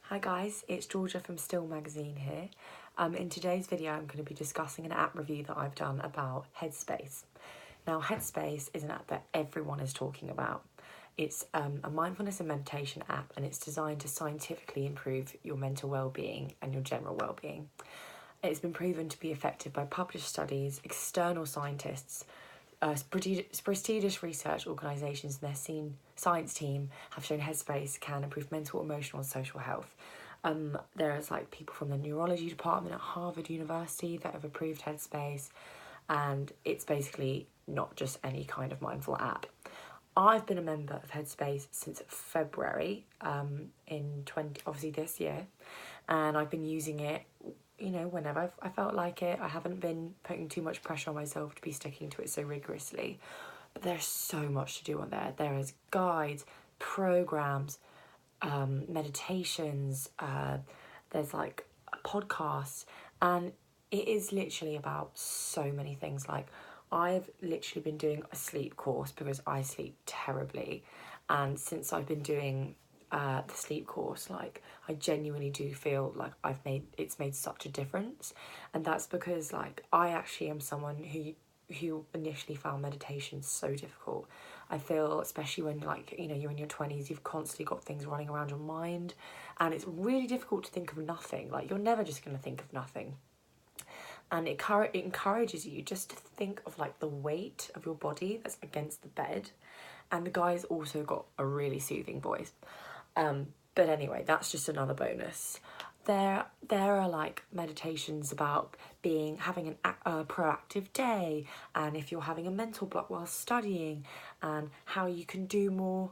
Hi guys, it's Georgia from Still Magazine here. In today's video I'm going to be discussing an app review that I've done about Headspace. Now Headspace is an app that everyone is talking about. It's a mindfulness and meditation app, and it's designed to scientifically improve your mental well-being and your general well-being. It's been proven to be effective by published studies, external scientists, prestigious research organisations and their science team have shown Headspace can improve mental, emotional and social health. There's people from the neurology department at Harvard University that have approved Headspace, and it's basically not just any kind of mindful app. I've been a member of Headspace since February obviously this year, and I've been using it whenever I felt like it. I haven't been putting too much pressure on myself to be sticking to it so rigorously. But there's so much to do on there. There is guides, programs, meditations, there's podcasts, and it is literally about so many things. I've literally been doing a sleep course because I sleep terribly, and since I've been doing the sleep course, I genuinely do feel like it's made such a difference. And that's because I actually am someone who initially found meditation so difficult. I feel, especially when you're in your 20s, you've constantly got things running around your mind, and it's really difficult to think of nothing. You're never just going to think of nothing. And it encourages you just to think of the weight of your body that's against the bed. And the guy's also got a really soothing voice. But anyway, that's just another bonus. There are meditations about having a proactive day, and if you're having a mental block while studying, and how you can do more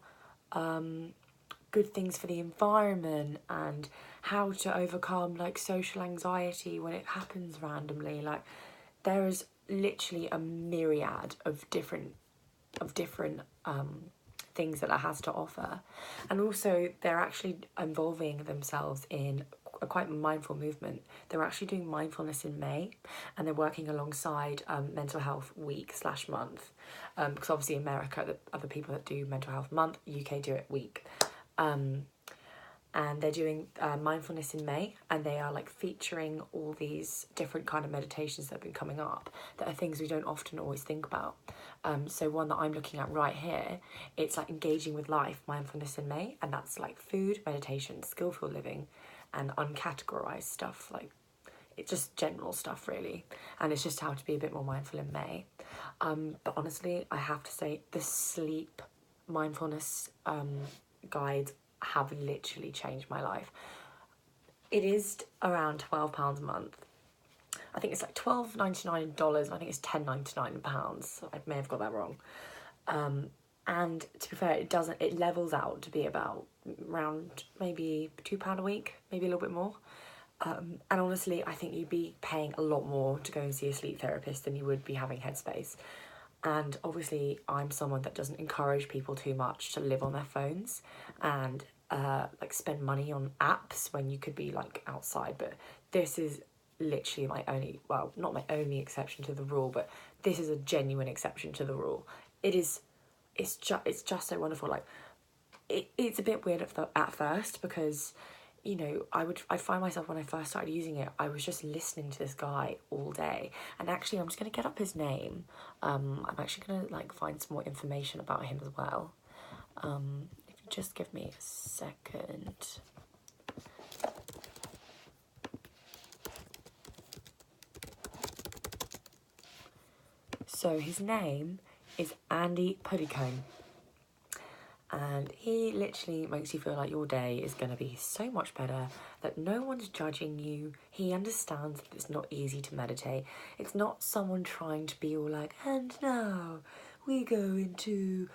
good things for the environment, and how to overcome social anxiety when it happens randomly. There is literally a myriad of different things that has to offer. And also they're actually involving themselves in a quite mindful movement. They're actually doing mindfulness in May, and they're working alongside mental health week/month, because obviously America, the other people that do mental health month, UK do it week. And they're doing mindfulness in May, and they are featuring all these different kind of meditations that have been coming up that are things we don't often always think about. So one that I'm looking at right here, it's engaging with life, mindfulness in May, and that's food, meditation, skillful living, and uncategorized stuff, it's just general stuff really, and it's just how to be a bit more mindful in May. But honestly, I have to say the sleep mindfulness guides have literally changed my life. It is around £12 a month. I think it's $12.99 in dollars. I think it's £10.99 in pounds. I may have got that wrong. And to be fair, it levels out to be about around maybe £2 a week, maybe a little bit more. And honestly, I think you'd be paying a lot more to go and see a sleep therapist than you would be having Headspace. And obviously, I'm someone that doesn't encourage people too much to live on their phones and spend money on apps when you could be outside. But this is literally not my only exception to the rule, but this is a genuine exception to the rule. It's just so wonderful. It's a bit weird at first because I find myself, when I first started using it, I was just listening to this guy all day. And actually, I'm just going to get up his name. I'm actually going to find some more information about him as well. If you just give me a second. So his name is Andy Puddicombe. And he literally makes you feel like your day is going to be so much better, that no one's judging you. He understands that it's not easy to meditate. It's not someone trying to be all and now we go into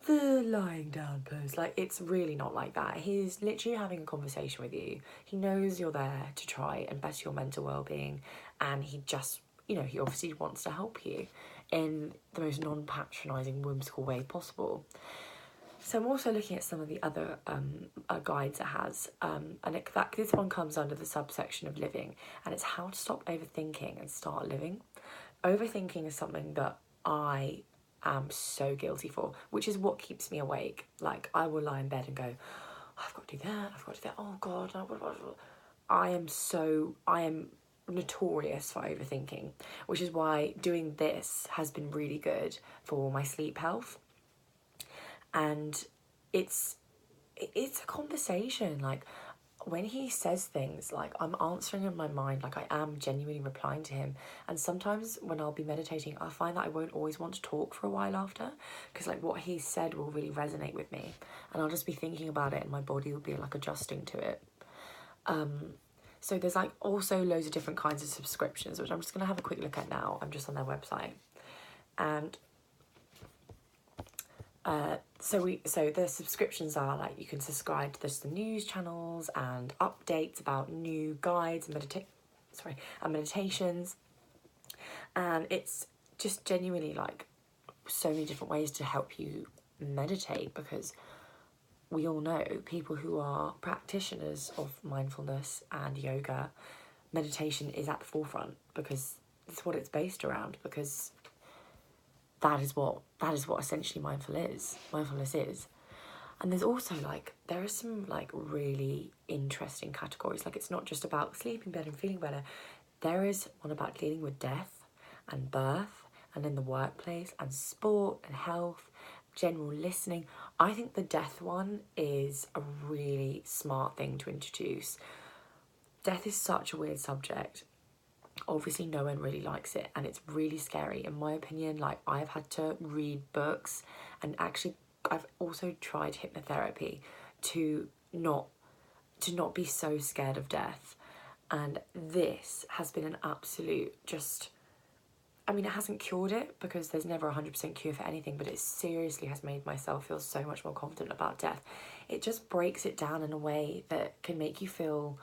the lying down pose. It's really not like that. He's literally having a conversation with you. He knows you're there to try and better your mental well-being, and he just, he obviously wants to help you in the most non-patronising, whimsical way possible. So I'm also looking at some of the other guides it has, and this one comes under the subsection of living, and it's how to stop overthinking and start living. Overthinking is something that I am so guilty for, which is what keeps me awake. I will lie in bed and go, I've got to do that, I've got to do that, oh God, I am notorious for overthinking, which is why doing this has been really good for my sleep health. And it's a conversation. Like, when he says things, like, I'm answering in my mind, like I am genuinely replying to him. And sometimes when I'll be meditating, I find that I won't always want to talk for a while after, because like what he said will really resonate with me, and I'll just be thinking about it and my body will be like adjusting to it. So there's like also loads of different kinds of subscriptions, which I'm just gonna have a quick look at now. I'm just on their website. And so the subscriptions are like, you can subscribe to the news channels and updates about new guides and meditations, and it's just genuinely like so many different ways to help you meditate, because we all know people who are practitioners of mindfulness and yoga, meditation is at the forefront, because it's what it's based around, because that is what essentially mindfulness is. And there's also like, there are some like really interesting categories. Like, it's not just about sleeping better and feeling better. There is one about dealing with death and birth and in the workplace and sport and health, general listening. I think the death one is a really smart thing to introduce. Death is such a weird subject. Obviously no one really likes it, and it's really scary in my opinion. Like, I've had to read books, and actually I've also tried hypnotherapy to not be so scared of death. And this has been an absolute just, I mean, it hasn't cured it, because there's never a 100% cure for anything, but it seriously has made myself feel so much more confident about death. It just breaks it down in a way that can make you feel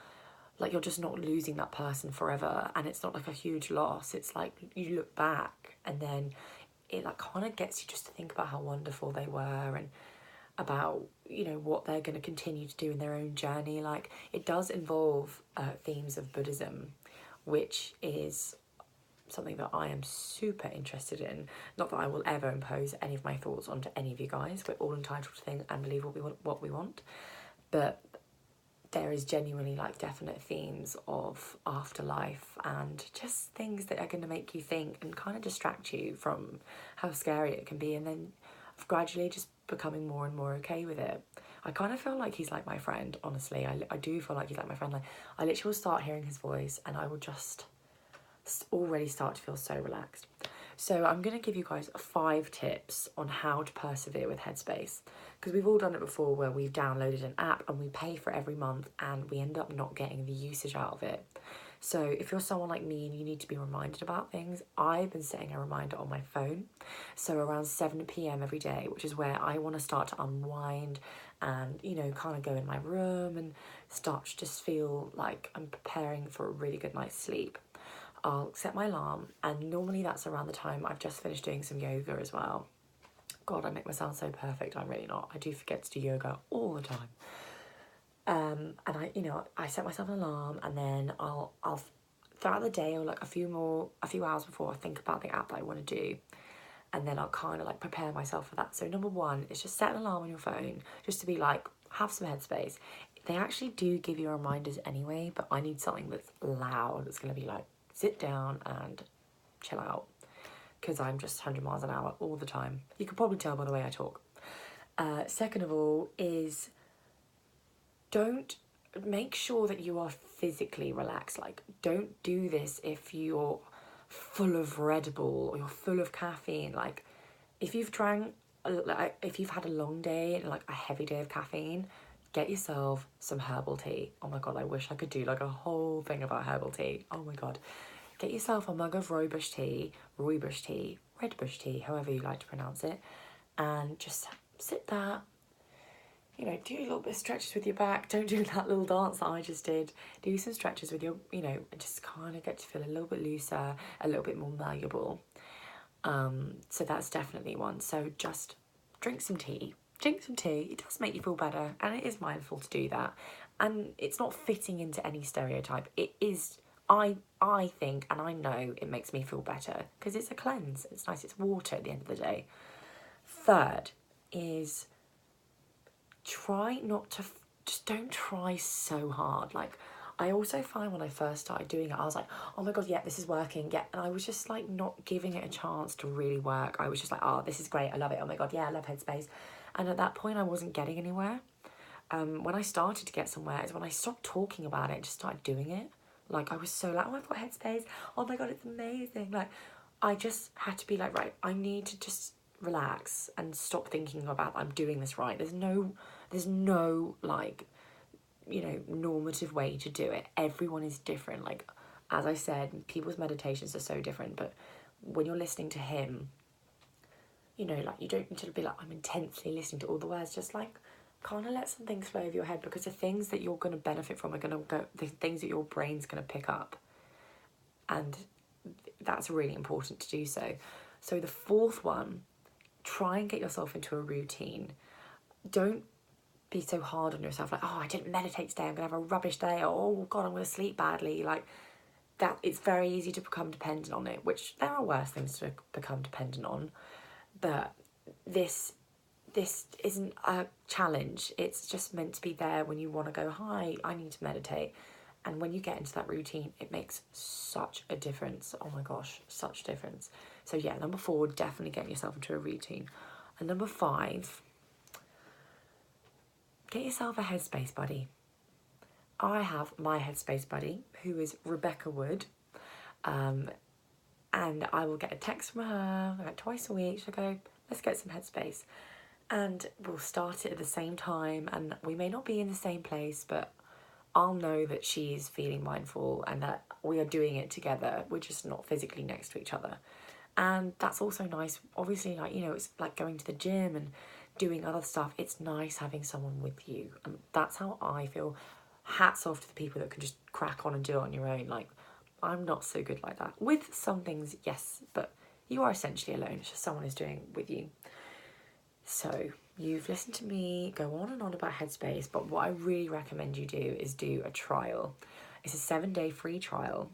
like you're just not losing that person forever, and it's not like a huge loss. It's like you look back and then it like kind of gets you just to think about how wonderful they were, and about, you know, what they're going to continue to do in their own journey. Like, it does involve themes of Buddhism, which is something that I am super interested in. Not that I will ever impose any of my thoughts onto any of you guys. We're all entitled to think and believe what we want. But there is genuinely like definite themes of afterlife and just things that are going to make you think and kind of distract you from how scary it can be, and then gradually just becoming more and more okay with it. I kind of feel like he's like my friend, honestly. I do feel like he's like my friend. Like, I literally will start hearing his voice and I will just already start to feel so relaxed. So I'm going to give you guys 5 tips on how to persevere with Headspace, because we've all done it before, where we've downloaded an app and we pay for it every month and we end up not getting the usage out of it. So if you're someone like me and you need to be reminded about things, I've been setting a reminder on my phone. So around 7 p.m. every day, which is where I want to start to unwind and, you know, kind of go in my room and start to just feel like I'm preparing for a really good night's sleep. I'll set my alarm, and normally that's around the time I've just finished doing some yoga as well. God, I make myself sound so perfect. I'm really not. I do forget to do yoga all the time. And I set myself an alarm, and then I'll throughout the day, or like a few hours before, I think about the app that I want to do, and then I'll kind of like prepare myself for that. So number 1 is just set an alarm on your phone, just to be like, have some headspace. They actually do give you reminders anyway, but I need something that's loud. It's going to be like, sit down and chill out, because I'm just 100 miles an hour all the time. You can probably tell by the way I talk. Second of all is, make sure that you are physically relaxed. Like, don't do this if you're full of Red Bull or you're full of caffeine. Like, if you've had a long day and like a heavy day of caffeine, get yourself some herbal tea. Oh my God, I wish I could do like a whole thing about herbal tea. Oh my God. Get yourself a mug of rooibos tea, redbush tea, however you like to pronounce it, and just sit there, you know, do a little bit of stretches with your back. Don't do that little dance that I just did. Do some stretches with your, you know, just kind of get to feel a little bit looser, a little bit more malleable. So that's definitely one. So just drink some tea. It does make you feel better, and it is mindful to do that. And it's not fitting into any stereotype. It is, I think, and I know it makes me feel better, because it's a cleanse. It's nice. It's water at the end of the day. Third is, try not just don't try so hard. Like, I also find when I first started doing it, I was like, oh my God, yeah, this is working. Yeah. And I was just like not giving it a chance to really work. I was just like, oh, this is great. I love it. Oh my God, yeah, I love Headspace. And at that point, I wasn't getting anywhere. When I started to get somewhere is when I stopped talking about it and just started doing it. Like, I was so like, oh, I've got Headspace. Oh my God, it's amazing. Like, I just had to be like, right, I need to just relax and stop thinking about I'm doing this right. There's no like, you know, normative way to do it. Everyone is different. Like, as I said, people's meditations are so different, but when you're listening to him, you know, like, you don't need to be like, I'm intensely listening to all the words. Just like, kind of let some things flow over your head, because the things that you're going to benefit from are going to go, the things that your brain's going to pick up. And that's really important to do so. So the fourth one, try and get yourself into a routine. Don't be so hard on yourself, like, oh, I didn't meditate today, I'm gonna have a rubbish day, or oh God, I'm gonna sleep badly. Like that, it's very easy to become dependent on it, which there are worse things to become dependent on, but this isn't a challenge. It's just meant to be there when you want to go, hi, I need to meditate. And when you get into that routine, it makes such a difference. Oh my gosh, such a difference. So yeah, number 4, definitely get yourself into a routine. And number 5, get yourself a Headspace buddy. I have my Headspace buddy, who is Rebecca Wood. And I will get a text from her like twice a week. She'll go, let's get some Headspace. And we'll start it at the same time. And we may not be in the same place, but I'll know that she's feeling mindful and that we are doing it together. We're just not physically next to each other. And that's also nice. Obviously, like, you know, it's like going to the gym and doing other stuff. It's nice having someone with you. And that's how I feel. Hats off to the people that can just crack on and do it on your own. Like, I'm not so good like that. With some things, yes, but you are essentially alone. It's just someone is doing it with you. So you've listened to me go on and on about Headspace, but what I really recommend you do is do a trial. It's a 7-day free trial,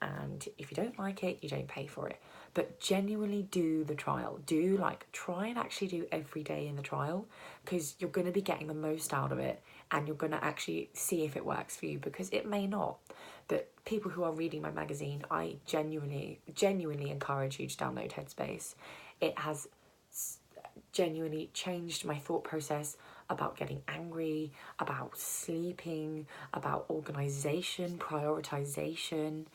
and if you don't like it, you don't pay for it. But genuinely do the trial. Try and actually do every day in the trial, because you're going to be getting the most out of it, and you're going to actually see if it works for you, because it may not. But people who are reading my magazine, I genuinely encourage you to download Headspace. It has genuinely changed my thought process about getting angry, about sleeping, about organisation, prioritisation,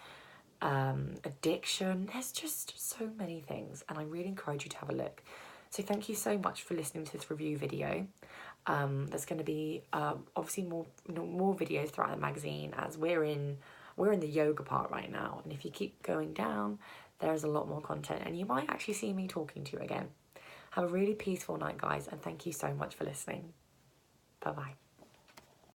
addiction. There's just so many things, and I really encourage you to have a look. So thank you so much for listening to this review video. There's going to be obviously more videos throughout the magazine, as we're in the yoga part right now, and if you keep going down, there's a lot more content, and you might actually see me talking to you again. Have a really peaceful night, guys, and thank you so much for listening. Bye-bye.